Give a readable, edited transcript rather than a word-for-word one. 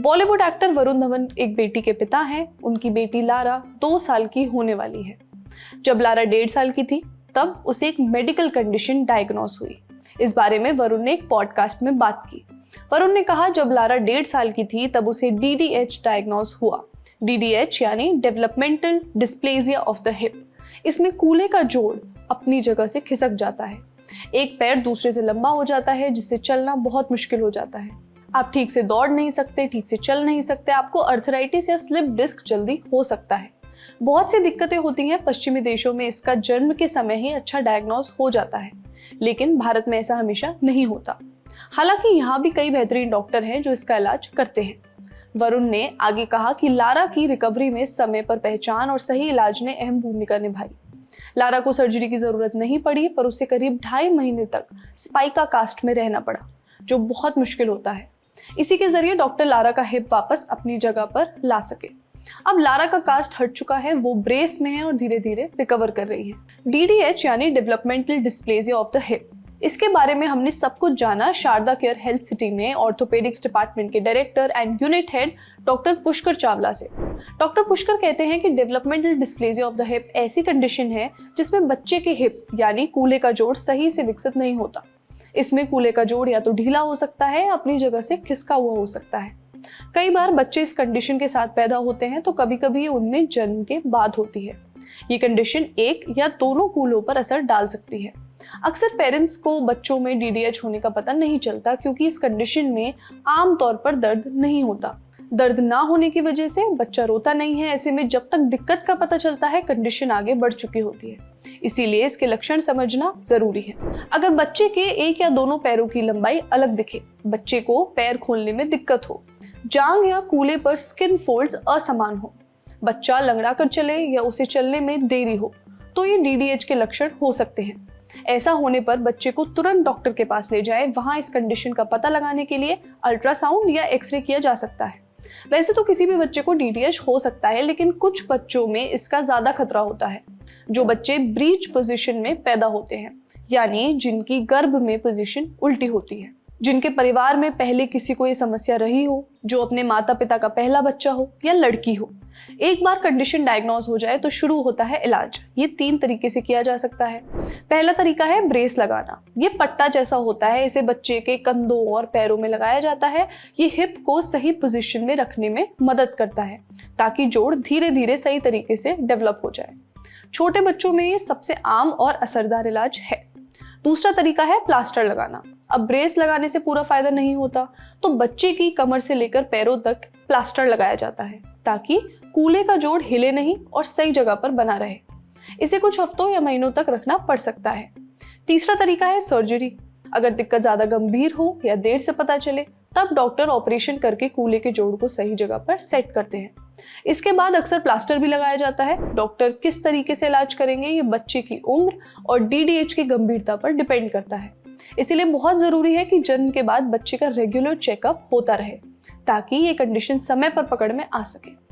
Bollywood actor Varun Dhawan एक बेटी के पिता हैं। उनकी बेटी लारा 2 साल की होने वाली है। जब लारा 1.5 साल की थी तब उसे एक मेडिकल कंडीशन डायग्नोस हुई। इस बारे में वरुण ने एक पॉडकास्ट में बात की। वरुण ने कहा जब लारा 1.5 साल की थी तब उसे DDH डायग्नोस हुआ। DDH यानी developmental dysplasia of the hip. इसमें कूल्हे का जोड़ अपनी जगह से खिसक जाता है। एक पैर दूसरे से लंबा हो जाता है जिससे चलना बहुत मुश्किल हो जाता है। आप ठीक से दौड़ नहीं सकते, ठीक से चल नहीं सकते, आपको अर्थराइटिस या स्लिप डिस्क जल्दी हो सकता है। बहुत सी दिक्कतें होती हैं। पश्चिमी देशों में इसका जन्म के समय ही अच्छा डायग्नोस हो जाता है, लेकिन भारत में ऐसा हमेशा नहीं होता। हालांकि यहाँ भी कई बेहतरीन डॉक्टर हैं जो इसका इलाज करते हैं। वरुण ने आगे कहा कि लारा की रिकवरी में समय पर पहचान और सही इलाज ने अहम भूमिका निभाई। लारा को सर्जरी की जरूरत नहीं पड़ी, पर उसे करीब 2.5 महीने तक स्पाइका कास्ट में रहना पड़ा, जो बहुत मुश्किल होता है। इसी के जरिए डॉक्टर लारा का हिप वापस अपनी जगह पर ला सके। अब लारा का कास्ट हट चुका है, वो ब्रेस में है और धीरे धीरे रिकवर कर रही है। DDH यानी developmental dysplasia of the hip, इसके बारे में हमने सब कुछ जाना शारदा केयर हेल्थ सिटी में ऑर्थोपेडिक्स डिपार्टमेंट के director and unit head doctor Pushkar Chawla से। डॉक्टर पुष्कर कहते हैं कि developmental dysplasia of the hip ऐसी कंडीशन है जिसमें बच्चे के हिप यानी कूल्हे का जोड़ सही से विकसित नहीं होता। इसमें कूल्हे का जोड़ या तो ढीला हो सकता है, अपनी जगह से खिसका हुआ हो सकता है। कई बार बच्चे इस कंडीशन के साथ पैदा होते हैं तो कभी कभी उनमें जन्म के बाद होती है। ये कंडीशन एक या दोनों कूल्हों पर असर डाल सकती है। अक्सर पेरेंट्स को बच्चों में DDH होने का पता नहीं चलता क्योंकि इस कंडीशन में आमतौर पर दर्द नहीं होता। दर्द ना होने की वजह से बच्चा रोता नहीं है। ऐसे में जब तक दिक्कत का पता चलता है कंडीशन आगे बढ़ चुकी होती है, इसीलिए इसके लक्षण समझना जरूरी है। अगर बच्चे के एक या दोनों पैरों की लंबाई अलग दिखे, बच्चे को पैर खोलने में दिक्कत हो, जांग या कूल्हे पर स्किन फोल्ड्स असमान हो, बच्चा लंगड़ा कर चले या उसे चलने में देरी हो, तो ये DDH के लक्षण हो सकते हैं। ऐसा होने पर बच्चे को तुरंत डॉक्टर के पास ले जाए। वहां इस कंडीशन का पता लगाने के लिए अल्ट्रासाउंड या एक्सरे किया जा सकता है। वैसे तो किसी भी बच्चे को DDH हो सकता है, लेकिन कुछ बच्चों में इसका ज्यादा खतरा होता है। जो बच्चे ब्रीच पोजीशन में पैदा होते हैं, यानी जिनकी गर्भ में पोजीशन उल्टी होती है, जिनके परिवार में पहले किसी को ये समस्या रही हो, जो अपने माता पिता का पहला बच्चा हो या लड़की हो। एक बार कंडीशन डायग्नोज हो जाए तो शुरू होता है इलाज। ये 3 तरीके से किया जा सकता है। पहला तरीका है ब्रेस लगाना। ये पट्टा जैसा होता है, इसे बच्चे के कंधों और पैरों में लगाया जाता है। ये हिप को सही पोजीशन में रखने में मदद करता है ताकि जोड़ धीरे धीरे सही तरीके से डेवलप हो जाए। छोटे बच्चों में ये सबसे आम और असरदार इलाज है। दूसरा तरीका है प्लास्टर लगाना। अब ब्रेस लगाने से पूरा फायदा नहीं होता, तो बच्चे की कमर से लेकर पैरों तक प्लास्टर लगाया जाता है ताकि कूल्हे का जोड़ हिले नहीं और सही जगह पर बना रहे। इसे कुछ हफ्तों या महीनों तक रखना पड़ सकता है। तीसरा तरीका है सर्जरी। अगर दिक्कत ज्यादा गंभीर हो या देर से पता चले तब डॉक्टर ऑपरेशन करके कूल्हे के जोड़ को सही जगह पर सेट करते हैं। इसके बाद अक्सर प्लास्टर भी लगाया जाता है। डॉक्टर किस तरीके से इलाज करेंगे ये बच्चे की उम्र और DDH की गंभीरता पर डिपेंड करता है। इसीलिए बहुत जरूरी है कि जन्म के बाद बच्चे का रेगुलर चेकअप होता रहे ताकि ये कंडीशन समय पर पकड़ में आ सके।